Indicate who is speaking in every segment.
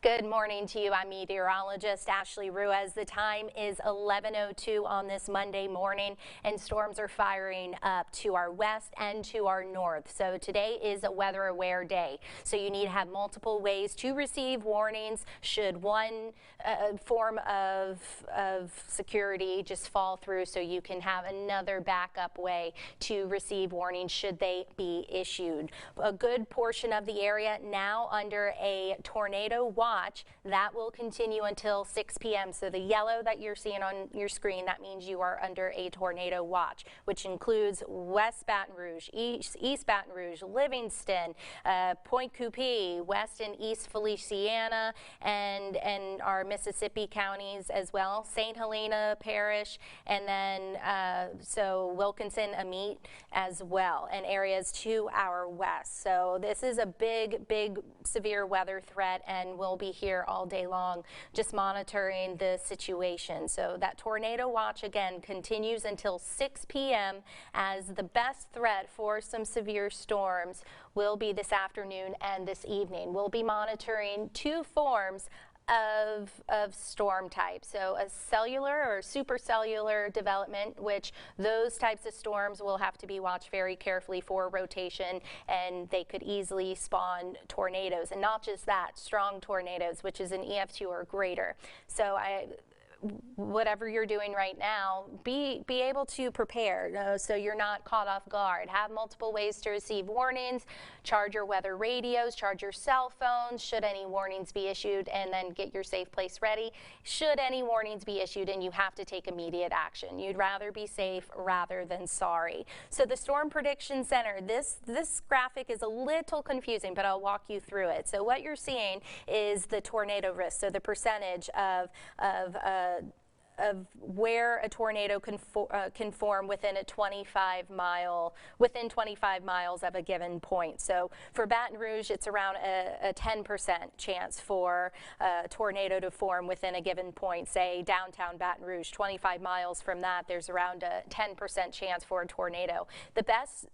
Speaker 1: Good morning to you. I'm meteorologist Ashley Ruiz. The time is 11:02 on this Monday morning, and storms are firing up to our west and to our north. So today is a weather aware day. So you need to have multiple ways to receive warnings should one form of security just fall through, so you can have another backup way to receive warnings should they be issued. A good portion of the area now under a tornado watch. That will continue until 6 p.m. So the yellow that you're seeing on your screen, that means you are under a tornado watch, which includes West Baton Rouge, East Baton Rouge, Livingston, Point Coupee, West and East Feliciana, and our Mississippi counties as well, St. Helena Parish, and then so Wilkinson, Amite as well, and areas to our west. So this is a big severe weather threat, and we'll be here all day long just monitoring the situation. So that tornado watch again continues until 6 p.m. as the best threat for some severe storms will be this afternoon and this evening. We'll be monitoring two forms of storm type. So a cellular or supercellular development, which those types of storms will have to be watched very carefully for rotation, and they could easily spawn tornadoes, and not just that, strong tornadoes, which is an EF2 or greater. So whatever you're doing right now, be able to prepare so you're not caught off guard. Have multiple ways to receive warnings, charge your weather radios, charge your cell phones should any warnings be issued, and then get your safe place ready should any warnings be issued and you have to take immediate action. You'd rather be safe rather than sorry. So the Storm Prediction Center, this graphic is a little confusing, but I'll walk you through it. So what you're seeing is the tornado risk, so the percentage of where a tornado can form within 25 miles of a given point. So for Baton Rouge, it's around a 10% chance for a tornado to form within a given point. Say downtown Baton Rouge, 25 miles from that, there's around a 10% chance for a tornado. The best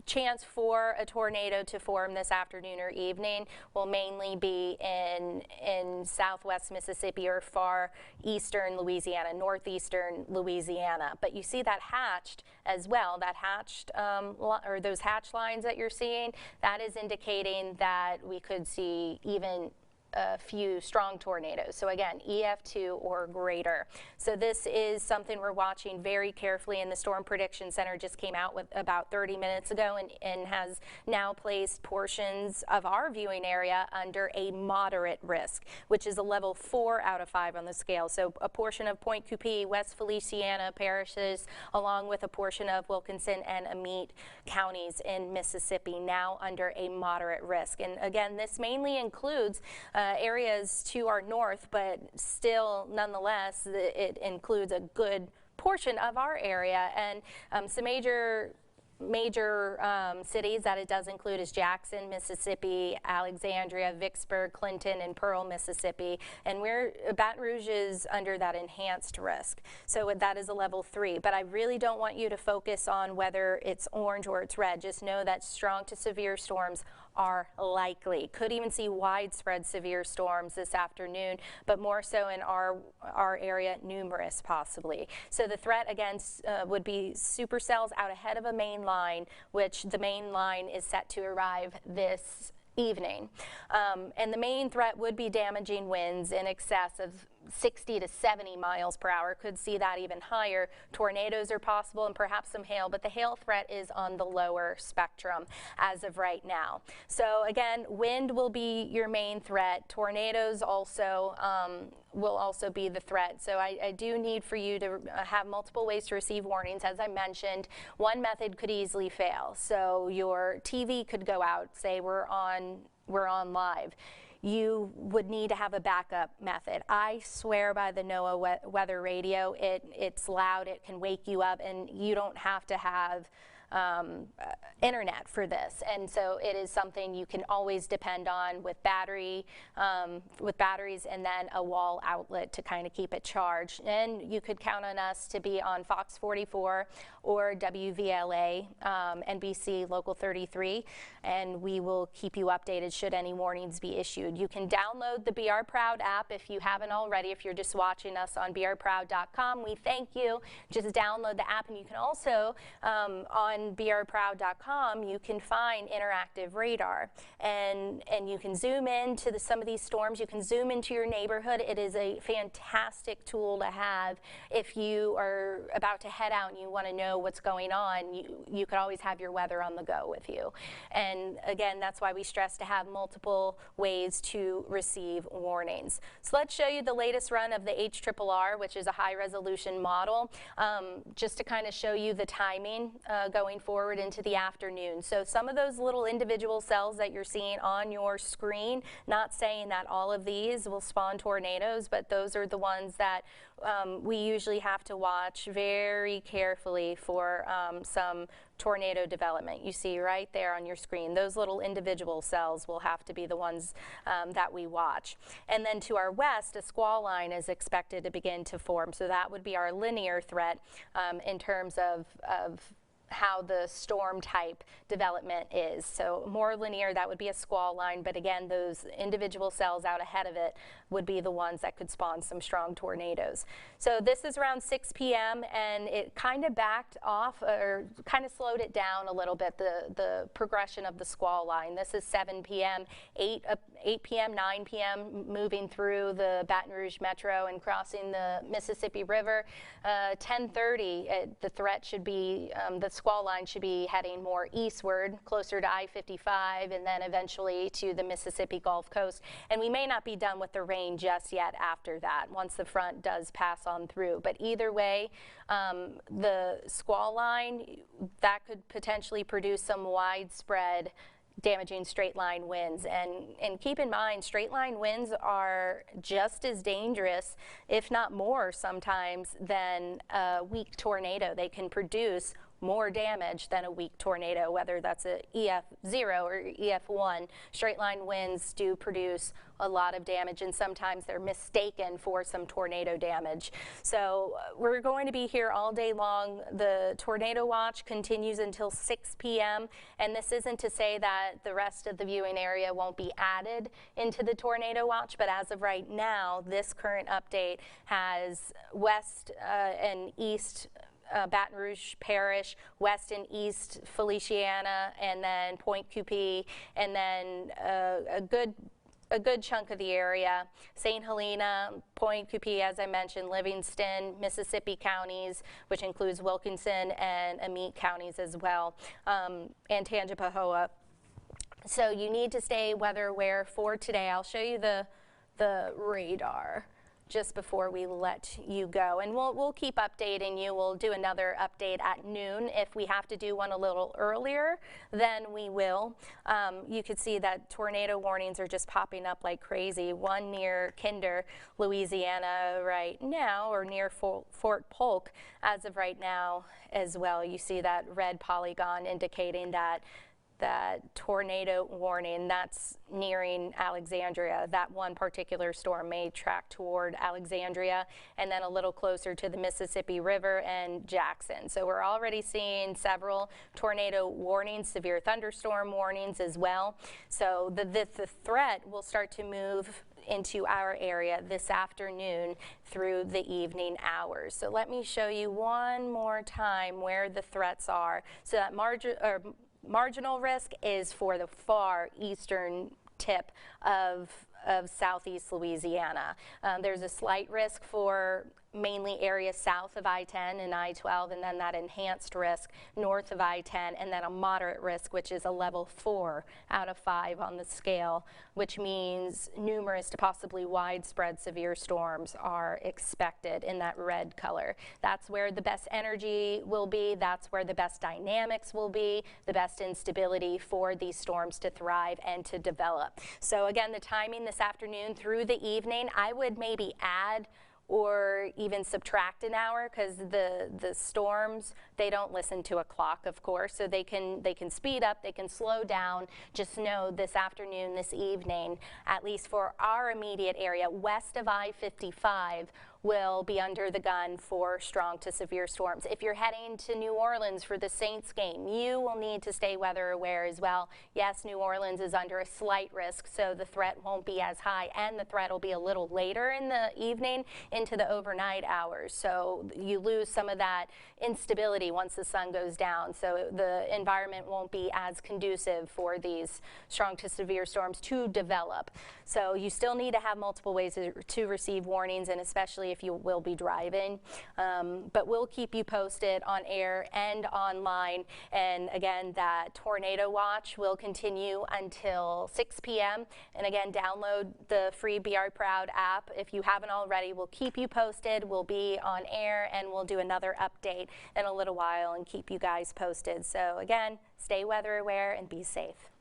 Speaker 1: chance for a tornado to form this afternoon or evening will mainly be in southwest Mississippi or far eastern Louisiana, northeastern Louisiana. But you see that hatched as well, that hatched or those hatch lines that you're seeing, that is indicating that we could see even a few strong tornadoes. So again, EF2 or greater. So this is something we're watching very carefully, and the Storm Prediction Center just came out with about 30 minutes ago and has now placed portions of our viewing area under a moderate risk, which is a level 4 out of 5 on the scale. So a portion of Point Coupee, West Feliciana parishes, along with a portion of Wilkinson and Amite counties in Mississippi now under a moderate risk. And again, this mainly includes areas to our north, but still nonetheless it includes a good portion of our area, and some major cities that it does include is Jackson, Mississippi, Alexandria, Vicksburg, Clinton, and Pearl, Mississippi, and Baton Rouge is under that enhanced risk. So that is a level 3, but I really don't want you to focus on whether it's orange or it's red. Just know that strong to severe storms are likely. Could even see widespread severe storms this afternoon, but more so in our area, numerous possibly. So the threat against would be supercells out ahead of a main line, which the main line is set to arrive this evening. And the main threat would be damaging winds in excess of 60 to 70 miles per hour. Could see that even higher. Tornadoes are possible and perhaps some hail, but the hail threat is on the lower spectrum as of right now. So again, wind will be your main threat. Tornadoes also will also be the threat. So I do need for you to have multiple ways to receive warnings. As I mentioned, one method could easily fail. So your TV could go out, say we're on live. You would need to have a backup method. I swear by the NOAA weather radio. It's loud, it can wake you up, and you don't have to have internet for this, and so it is something you can always depend on with batteries, and then a wall outlet to kind of keep it charged. And you could count on us to be on Fox 44 or WVLA, NBC Local 33, and we will keep you updated should any warnings be issued. You can download the BR Proud app if you haven't already. If you're just watching us on brproud.com, we thank you. Just download the app, and you can also on brproud.com you can find interactive radar, and you can zoom in to some of these storms. You can zoom into your neighborhood. It is a fantastic tool to have if you are about to head out and you want to know what's going on. You could always have your weather on the go with you. And again, that's why we stress to have multiple ways to receive warnings. So let's show you the latest run of the HRRR, which is a high resolution model, just to kind of show you the timing going forward into the afternoon. So some of those little individual cells that you're seeing on your screen, not saying that all of these will spawn tornadoes, but those are the ones that we usually have to watch very carefully for some tornado development. You see right there on your screen, those little individual cells will have to be the ones that we watch. And then to our west, a squall line is expected to begin to form. So that would be our linear threat in terms of how the storm type development is. So more linear, that would be a squall line, but again, those individual cells out ahead of it would be the ones that could spawn some strong tornadoes. So this is around 6 p.m. and it kind of backed off, or kind of slowed it down a little bit, the progression of the squall line. This is 7 p.m., 8 p.m., 9 p.m., moving through the Baton Rouge Metro and crossing the Mississippi River. 10:30, the threat should be, the squall line should be heading more eastward, closer to I-55, and then eventually to the Mississippi Gulf Coast. And we may not be done with the rain just yet after that, once the front does pass on through. But either way, the squall line, that could potentially produce some widespread damaging straight line winds. And keep in mind, straight line winds are just as dangerous, if not more sometimes, than a weak tornado. They can produce more damage than a weak tornado, whether that's a EF0 or EF1. Straight line winds do produce a lot of damage, and sometimes they're mistaken for some tornado damage. So we're going to be here all day long. The tornado watch continues until 6 p.m. and this isn't to say that the rest of the viewing area won't be added into the tornado watch, but as of right now, this current update has west and east Baton Rouge Parish, west and east Feliciana, and then Point Coupee, and then a good chunk of the area, St. Helena, Point Coupee, as I mentioned, Livingston, Mississippi counties, which includes Wilkinson and Amite counties as well, and Tangipahoa. So you need to stay weather aware for today. I'll show you the radar just before we let you go, and we'll keep updating you. We'll do another update at noon. If we have to do one a little earlier, then we will. You could see that tornado warnings are just popping up like crazy. One near Kinder, Louisiana right now, or near Fort Polk as of right now as well. You see that red polygon indicating that tornado warning, that's nearing Alexandria. That one particular storm may track toward Alexandria and then a little closer to the Mississippi River and Jackson. So we're already seeing several tornado warnings, severe thunderstorm warnings as well. So the threat will start to move into our area this afternoon through the evening hours. So let me show you one more time where the threats are. So that marginal risk is for the far eastern tip of southeast Louisiana. There's a slight risk for mainly areas south of I-10 and I-12, and then that enhanced risk north of I-10, and then a moderate risk, which is a level 4 out of 5 on the scale, which means numerous to possibly widespread severe storms are expected in that red color. That's where the best energy will be. That's where the best dynamics will be, the best instability for these storms to thrive and to develop. So again, the timing this afternoon through the evening, I would maybe add or even subtract an hour, because the storms, they don't listen to a clock, of course, so they can speed up, they can slow down. Just know this afternoon, this evening, at least for our immediate area west of I-55, will be under the gun for strong to severe storms. If you're heading to New Orleans for the Saints game, you will need to stay weather aware as well. Yes, New Orleans is under a slight risk, so the threat won't be as high, and the threat will be a little later in the evening into the overnight hours. So you lose some of that instability once the sun goes down. So the environment won't be as conducive for these strong to severe storms to develop. So you still need to have multiple ways to receive warnings, and especially if you will be driving. But we'll keep you posted on air and online. And again, that tornado watch will continue until 6 p.m. And again, download the free BR Proud app if you haven't already. We'll keep you posted. We'll be on air, and we'll do another update in a little while and keep you guys posted. So again, stay weather aware and be safe.